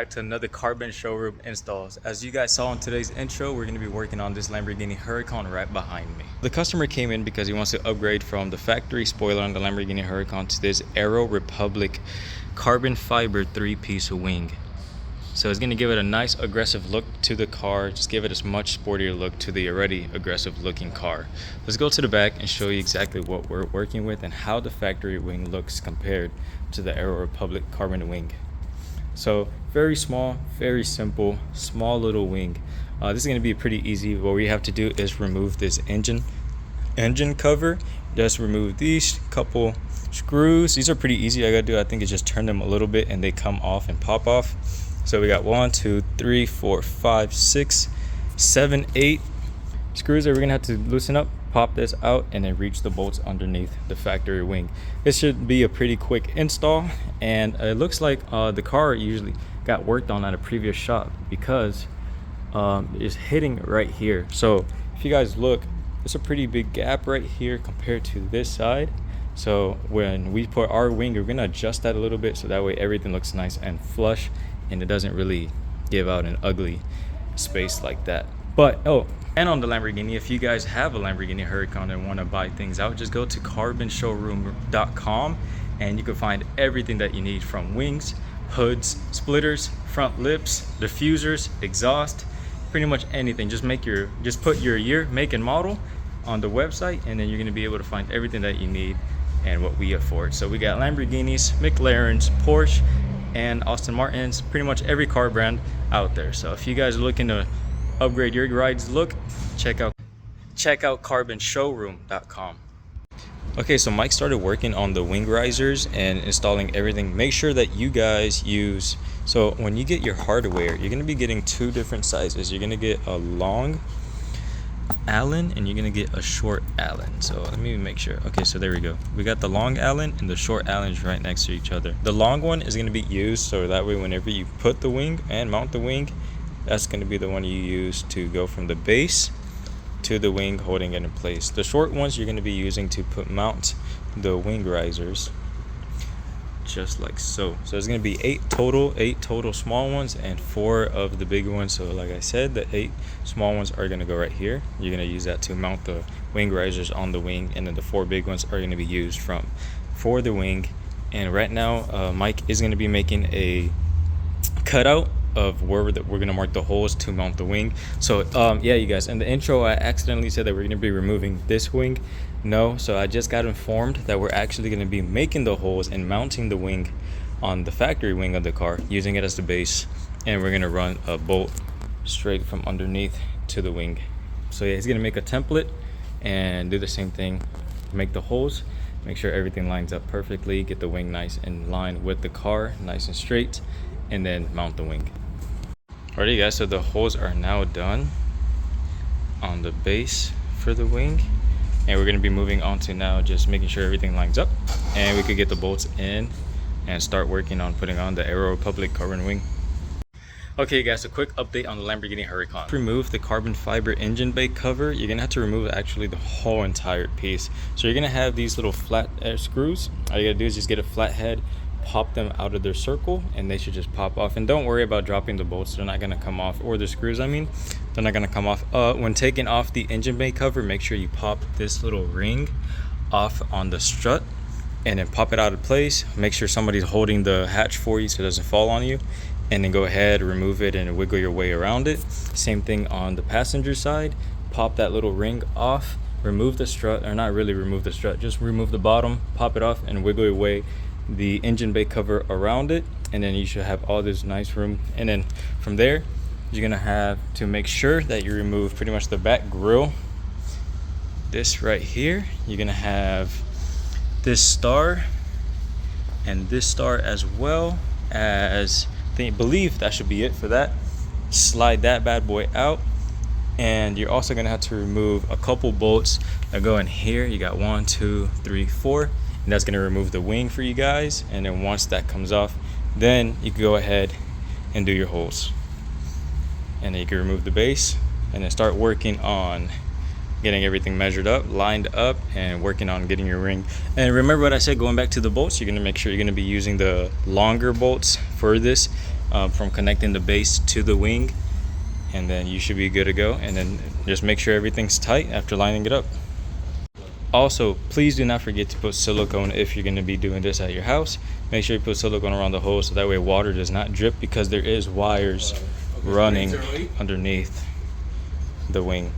back to another carbon showroom installs. As you guys saw in today's intro, we're going to be working on this Lamborghini Huracan right behind me. The customer came in because he wants to upgrade from the factory spoiler on the Lamborghini Huracan to this Aero Republic carbon fiber 3-piece wing. So it's going to give it a nice aggressive look to the car, just give it a much sportier look to the already aggressive looking car. Let's go to the back and show you exactly what we're working with and how the factory wing looks compared to the Aero Republic carbon wing. So very small, very simple, small little wing. This is going to be pretty easy. What we have to do is remove this engine cover. Just remove these couple screws. These are pretty easy. I think is just turn them a little bit and they come off and pop off. So we got 1, 2, 3, 4, 5, 6, 7, 8 screws that we're gonna have to loosen up, pop this out, and then reach the bolts underneath the factory wing. This should be a pretty quick install, and it looks like the car usually got worked on at a previous shop because it's hitting right here. So if you guys look, it's a pretty big gap right here compared to this side. So when we put our wing, we're gonna adjust that a little bit so that way everything looks nice and flush and it doesn't really give out an ugly space like that. But and on the Lamborghini, if you guys have a Lamborghini Huracan and want to buy things out, just go to carbonshowroom.com and you can find everything that you need, from wings, hoods, splitters, front lips, diffusers, exhaust, pretty much anything. Just put your year, make, and model on the website, and then you're going to be able to find everything that you need and what we afford. So we got Lamborghinis, McLarens, Porsche, and Aston Martins, pretty much every car brand out there. So if you guys are looking to upgrade your ride's look, check out carbonshowroom.com. Okay, so Mike started working on the wing risers and installing everything. Make sure that you guys use, so when you get your hardware, you're going to be getting two different sizes. You're going to get a long Allen and you're gonna get a short Allen. So let me make sure. Okay, so there we go. We got the long Allen and the short Allen's right next to each other. The long one is gonna be used so that way whenever you put the wing and mount the wing, that's gonna be the one you use to go from the base to the wing, holding it in place. The short ones you're gonna be using to mount the wing risers, just like so. So it's gonna be 8 total small ones and 4 of the big ones. So like I said, the 8 small ones are gonna go right here. You're gonna use that to mount the wing risers on the wing, and then the 4 big ones are gonna be used for the wing. And right now Mike is gonna be making a cutout of where we're gonna mark the holes to mount the wing. So yeah, you guys, in the intro I accidentally said that we're gonna be removing this wing. No, so I just got informed that we're actually going to be making the holes and mounting the wing on the factory wing of the car, using it as the base, and we're going to run a bolt straight from underneath to the wing. So yeah, he's going to make a template and do the same thing, make the holes, make sure everything lines up perfectly, get the wing nice in line with the car, nice and straight, and then mount the wing. Alrighty guys, so the holes are now done on the base for the wing. And we're going to be moving on to now just making sure everything lines up and we could get the bolts in and start working on putting on the Aero Republic carbon wing. Okay guys, a quick update on the Lamborghini Huracan. To remove the carbon fiber engine bay cover, you're going to have to remove actually the whole entire piece. So you're going to have these little flat screws. All you got to do is just get a flat head, pop them out of their circle, and they should just pop off. And don't worry about dropping the bolts, they're not going to come off, or the screws I mean, they're not going to come off. When taking off the engine bay cover, make sure you pop this little ring off on the strut and then pop it out of place. Make sure somebody's holding the hatch for you so it doesn't fall on you, and then go ahead, remove it, and wiggle your way around it. Same thing on the passenger side. Pop that little ring off, remove the strut, or not really remove the strut, just remove the bottom, pop it off, and wiggle your way the engine bay cover around it, and then you should have all this nice room. And then from there, you're gonna have to make sure that you remove pretty much the back grille. This right here, you're gonna have this star and this star, as well as I believe that should be it for that. Slide that bad boy out, and you're also gonna have to remove a couple bolts that go in here. You got 1, 2, 3, 4, and that's gonna remove the wing for you guys. And then once that comes off, then you can go ahead and do your holes, and then you can remove the base and then start working on getting everything measured up, lined up, and working on getting your ring. And remember what I said, going back to the bolts, you're gonna make sure you're gonna be using the longer bolts for this, from connecting the base to the wing, and then you should be good to go. And then just make sure everything's tight after lining it up. Also, please do not forget to put silicone if you're going to be doing this at your house. Make sure you put silicone around the hole so that way water does not drip, because there is wires running underneath the wing.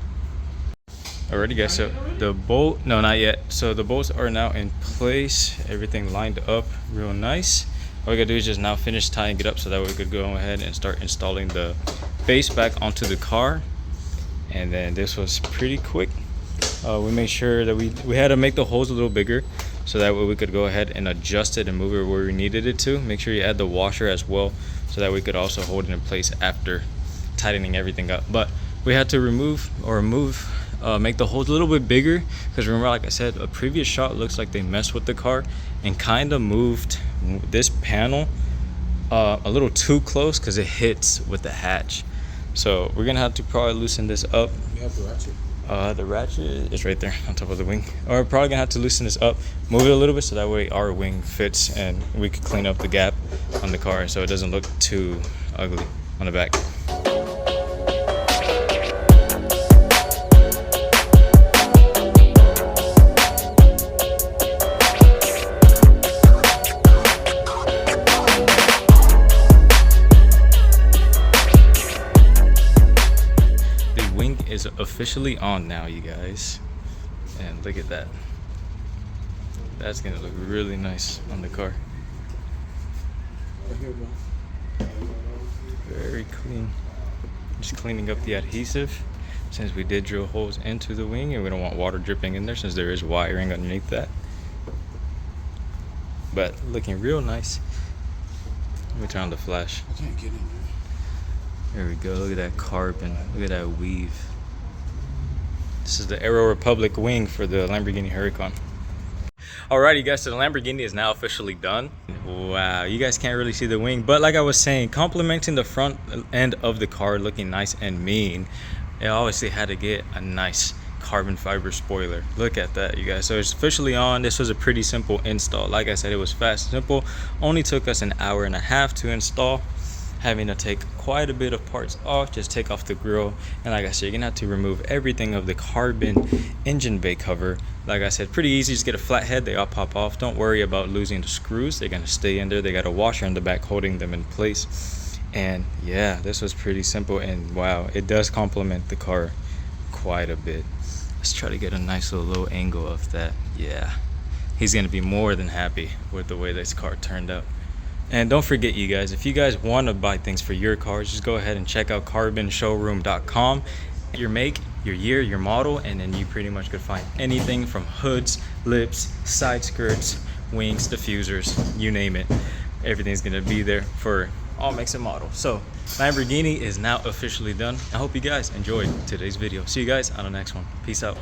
Alrighty guys, so the bolt, no, not yet. So the bolts are now in place, everything lined up real nice. All we gotta do is just now finish tying it up so that way we could go ahead and start installing the base back onto the car. And then this was pretty quick. We made sure that we had to make the holes a little bigger so that way we could go ahead and adjust it and move it where we needed it to. Make sure you add the washer as well so that we could also hold it in place after tightening everything up. But we had to make the holes a little bit bigger, because remember, like I said, a previous shot looks like they messed with the car and kind of moved this panel a little too close because it hits with the hatch. So we're gonna have to probably loosen this up. You have the ratchet. The ratchet is right there on top of the wing. Or we're probably gonna have to loosen this up, move it a little bit so that way our wing fits and we could clean up the gap on the car so it doesn't look too ugly on the back. Is officially on now, you guys, and look at that. That's gonna look really nice on the car. Very clean. Just cleaning up the adhesive, since we did drill holes into the wing and we don't want water dripping in there since there is wiring underneath that. But looking real nice. Let me turn on the flash. I can't get in there. There we go. Look at that carbon. Look at that weave. This is the Aero Republic wing for the Lamborghini Huracan. Alrighty guys, so the Lamborghini is now officially done. Wow, you guys can't really see the wing, but like I was saying, complementing the front end of the car looking nice and mean, it obviously had to get a nice carbon fiber spoiler. Look at that, you guys. So it's officially on. This was a pretty simple install. Like I said, it was fast, simple. Only took us an hour and a half to install, having to take quite a bit of parts off. Just take off the grill, and like I said, you're gonna have to remove everything of the carbon engine bay cover. Like I said, pretty easy. Just get a flat head, they all pop off. Don't worry about losing the screws, they're gonna stay in there. They got a washer in the back holding them in place. And yeah, this was pretty simple, and wow, it does complement the car quite a bit. Let's try to get a nice little low angle of that. Yeah, he's gonna be more than happy with the way this car turned out. And don't forget, you guys, if you guys want to buy things for your cars, just go ahead and check out carbonshowroom.com. Your make, your year, your model, and then you pretty much could find anything from hoods, lips, side skirts, wings, diffusers, you name it. Everything's gonna be there for all makes and models. So Lamborghini is now officially done. I hope you guys enjoyed today's video. See you guys on the next one. Peace out.